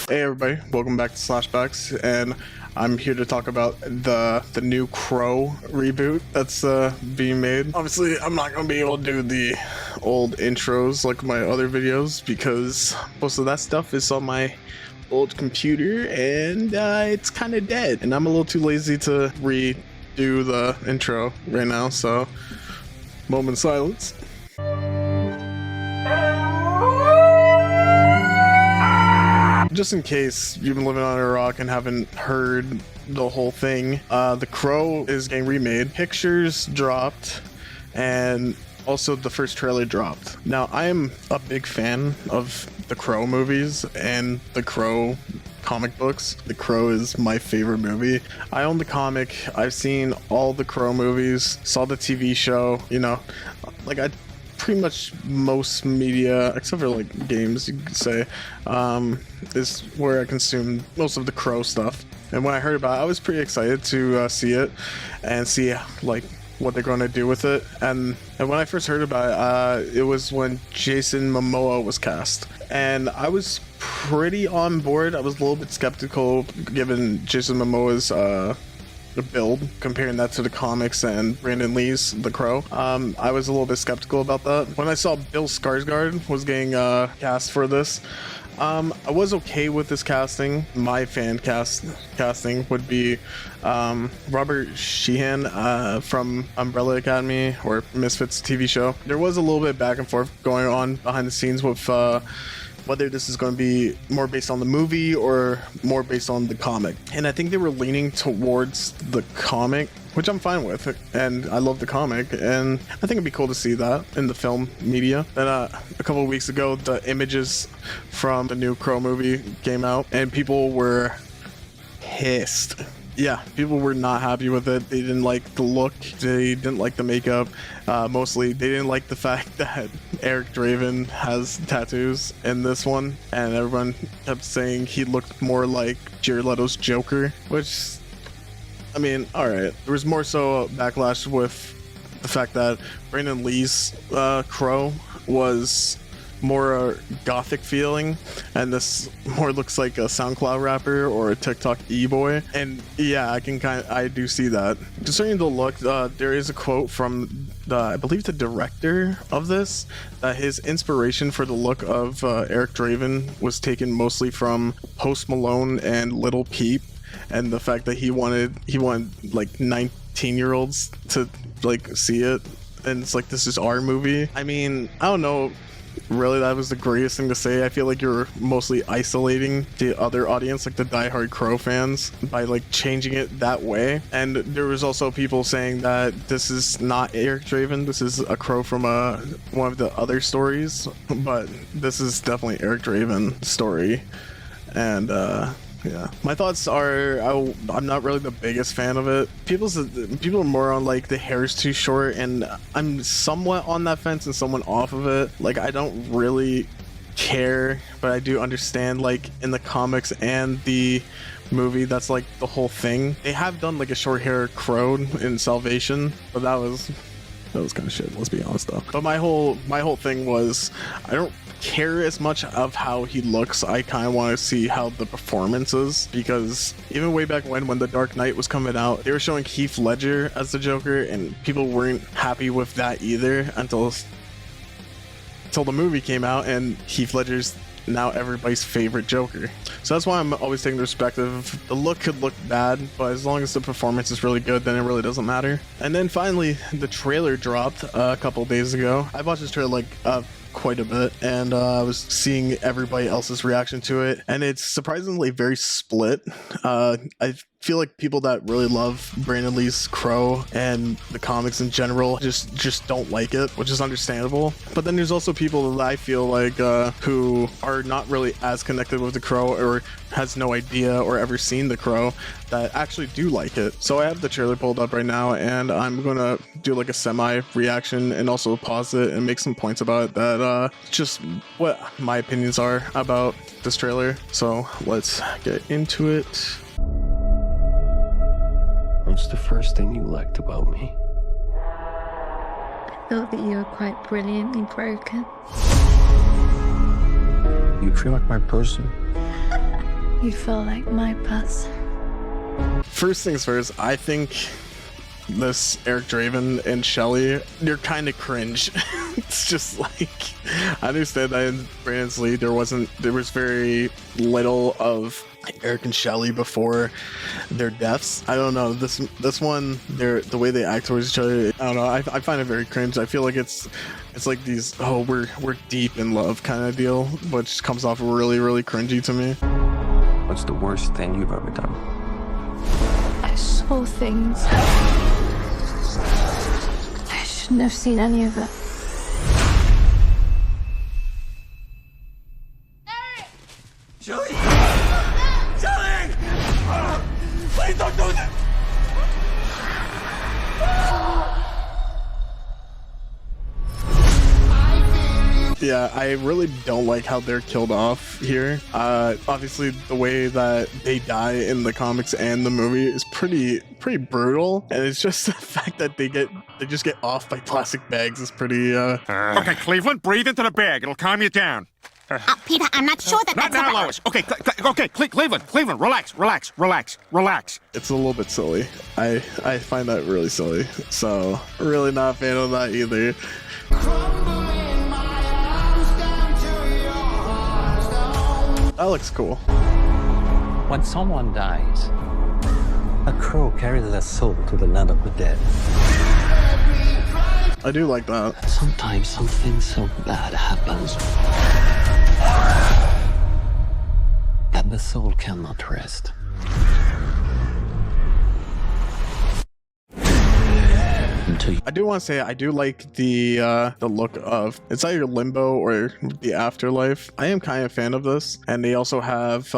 Hey everybody, welcome back to Slashbacks, and I'm here to talk about the new Crow reboot that's being made. Obviously, I'm not gonna be able to do the old intros like my other videos because most of that stuff is on my old computer and it's kind of dead, and I'm a little too lazy to redo the intro right now, so moment of silence. Just in case you've been living on a rock and haven't heard the whole thing, The Crow is getting remade. Pictures dropped, and also the first trailer dropped. Now, I am a big fan of The Crow movies and The Crow comic books. The Crow is my favorite movie. I own the comic. I've seen all the Crow movies, saw the TV show, you know, like pretty much most media except for like games, you could say, is where I consume most of the Crow stuff. And when I heard about it, I was pretty excited to see it and see like what they're going to do with it. And when I first heard about it, it was when Jason Momoa was cast, and I was pretty on board. I was a little bit skeptical given Jason Momoa's the build, comparing that to the comics and Brandon Lee's The Crow. I was a little bit skeptical about that. When I saw Bill Skarsgård was getting cast for this, I was okay with this casting. My fan casting would be Robert Sheehan from Umbrella Academy or Misfits TV show. There was a little bit back and forth going on behind the scenes with whether this is going to be more based on the movie or more based on the comic. And I think they were leaning towards the comic, which I'm fine with. And I love the comic, and I think it'd be cool to see that in the film media. Then a couple of weeks ago, the images from the new Crow movie came out, and people were pissed. Yeah, people were not happy with it. They didn't like the look. They didn't like the makeup. Mostly, they didn't like the fact that Eric Draven has tattoos in this one. And everyone kept saying he looked more like Jared Leto's Joker, which, I mean, alright. There was more so backlash with the fact that Brandon Lee's Crow was more gothic feeling, and this more looks like a SoundCloud rapper or a TikTok e-boy. And yeah, I do see that. Concerning the look, there is a quote from I believe the director of this, that his inspiration for the look of Eric Draven was taken mostly from Post Malone and Lil Peep, and the fact that he wanted like 19-year-olds to like see it, and it's like, this is our movie. I mean, I don't know really that was the greatest thing to say. I feel like you're mostly isolating the other audience, like the diehard Crow fans, by like changing it that way. And there was also people saying that this is not Eric Draven, this is a Crow from one of the other stories, but this is definitely Eric Draven's story. And yeah, my thoughts are, I'm not really the biggest fan of it. People are more on like the hair is too short, and I'm somewhat on that fence and somewhat off of it. Like, I don't really care, but I do understand, like, in the comics and the movie, that's like the whole thing. They have done like a short hair Crow in Salvation, but that was kind of shit, let's be honest though. But my whole thing was, I don't care as much of how he looks. I kind of want to see how the performance is, because even way back when The Dark Knight was coming out, they were showing Heath Ledger as the Joker, and people weren't happy with that either until the movie came out, and Heath Ledger's now everybody's favorite Joker. So that's why I'm always taking the perspective. The look could look bad, but as long as the performance is really good, then it really doesn't matter. And then finally, the trailer dropped a couple days ago. I watched this trailer like quite a bit, and I was seeing everybody else's reaction to it, and it's surprisingly very split. I feel like people that really love Brandon Lee's Crow and the comics in general just don't like it, which is understandable. But then there's also people that I feel like who are not really as connected with the Crow, or has no idea or ever seen the Crow, that actually do like it. So I have the trailer pulled up right now, and I'm gonna do like a semi reaction and also pause it and make some points about it that just what my opinions are about this trailer. So let's get into it. What's the first thing you liked about me? I thought that you were quite brilliantly broken. You feel like my person. You feel like my person. First things first, I think this Eric Draven and Shelley, they're kind of cringe. It's just like, I understand that in Brandon's Lee, there was very little of Eric and Shelley before their deaths. I don't know, this one, the way they act towards each other, I don't know, I find it very cringe. I feel like it's like these, oh, we're deep in love kind of deal, which comes off really, really cringy to me. What's the worst thing you've ever done? I saw things. I shouldn't have seen any of it. Shelley! Shelley! Please don't do that! Yeah, I really don't like how they're killed off here. Obviously, the way that they die in the comics and the movie is pretty brutal, and it's just the fact that they just get off by plastic bags is pretty. Okay, Cleveland, breathe into the bag. It'll calm you down. Peter, I'm not sure that Not that's now, Lois. Okay, Cleveland, relax. It's a little bit silly. I find that really silly. So really not a fan of that either. That looks cool. When someone dies, a crow carries their soul to the land of the dead. I do like that. Sometimes something so bad happens that the soul cannot rest. Until you... I do want to say I do like the look of, it's either Limbo or the Afterlife. I am kind of a fan of this, and they also have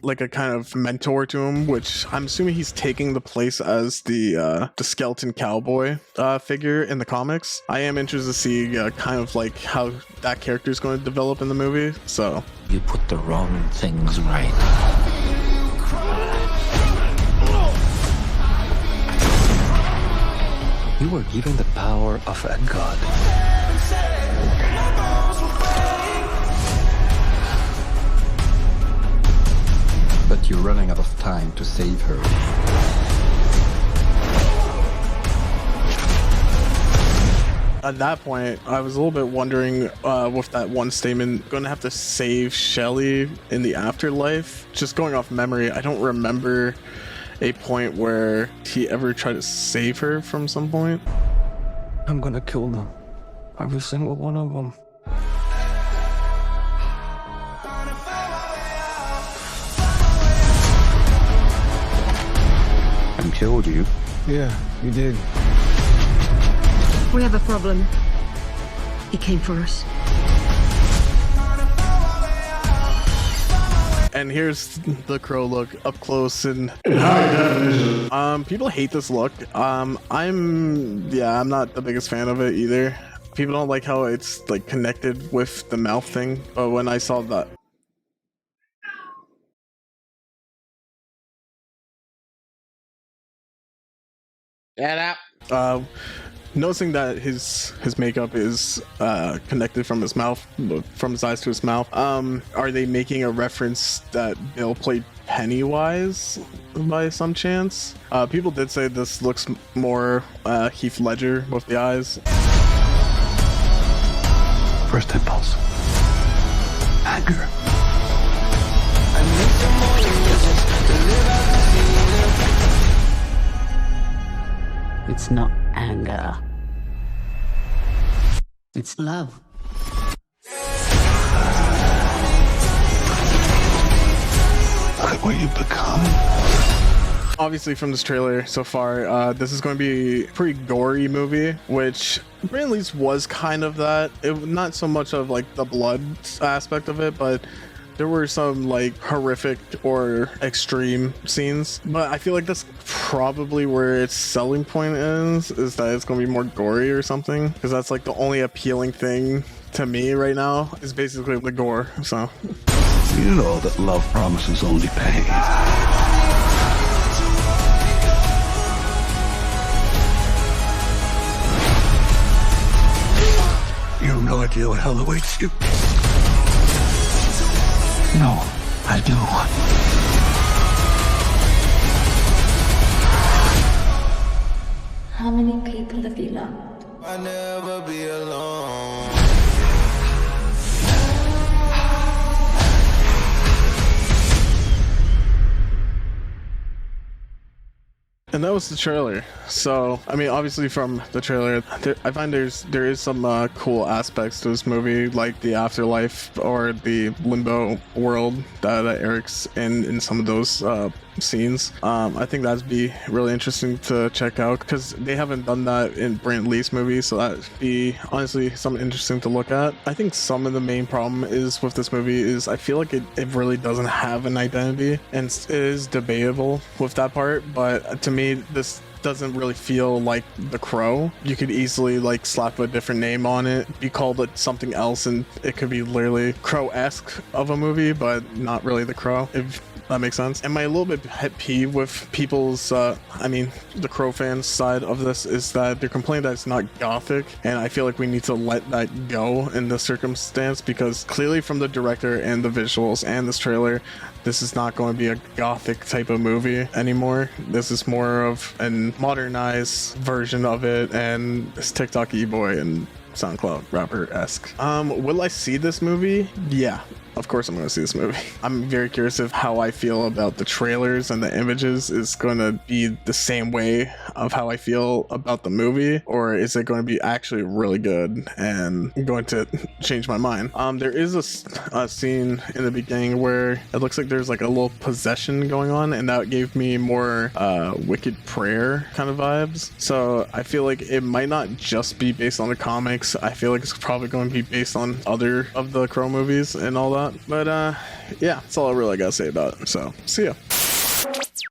like a kind of mentor to him, which I'm assuming he's taking the place as the skeleton cowboy figure in the comics. I am interested to see kind of like how that character is going to develop in the movie. So You put the wrong things right. You were given the power of a god. But you're running out of time to save her. at that point, I was a little bit wondering with that one statement, going to have to save Shelley in the afterlife. Just going off memory, I don't remember a point where he ever tried to save her from some point. I'm gonna kill them. Every single one of them. And killed you? Yeah, you did. We have a problem. He came for us. And here's the Crow look up close and in high definition. People hate this look. I'm not the biggest fan of it either. People don't like how it's like connected with the mouth thing. But when I saw that, Get up. noticing that his makeup is connected from his mouth, from his eyes to his mouth. Are they making a reference that Bill played Pennywise by some chance? People did say this looks more Heath Ledger with the eyes. First impulse. Anger. It's not anger. It's love. Look at what you've become. Obviously from this trailer so far, this is going to be a pretty gory movie, which at least was kind of that. Not so much of like the blood aspect of it, but there were some like horrific or extreme scenes. But I feel like that's probably where its selling point is that it's going to be more gory or something, because that's like the only appealing thing to me right now is basically the gore. So You know that love promises only pain. You have no idea what hell awaits you. No. I do. How many people have you loved? I'll never be alone. And that was the trailer. So, I mean, obviously from the trailer, I find there is some cool aspects to this movie, like the afterlife or the limbo world that Eric's in some of those scenes. I think that'd be really interesting to check out because they haven't done that in Brent Lee's movies, so that'd be honestly something interesting to look at. I think some of the main problem is with this movie is I feel like it really doesn't have an identity, and it is debatable with that part, but to me this doesn't really feel like The Crow. You could easily like slap a different name on it, be called it something else, and it could be literally Crow-esque of a movie, but not really The Crow, if that makes sense. And my little bit pet peeve with people's, the Crow fans side of this is that they're complaining that it's not gothic, and I feel like we need to let that go in this circumstance because clearly from the director and the visuals and this trailer, this is not going to be a gothic type of movie anymore. This is more of a modernized version of it, and it's TikTok e-boy and SoundCloud rapper-esque. Will I see this movie? Yeah. Of course I'm going to see this movie. I'm very curious of how I feel about the trailers and the images is going to be the same way of how I feel about the movie, or is it going to be actually really good and going to change my mind? There is a scene in the beginning where it looks like there's like a little possession going on, and that gave me more Wicked Prayer kind of vibes. So I feel like it might not just be based on the comics. I feel like it's probably going to be based on other of the Crow movies and all that. But yeah, that's all I really gotta say about it. So see ya.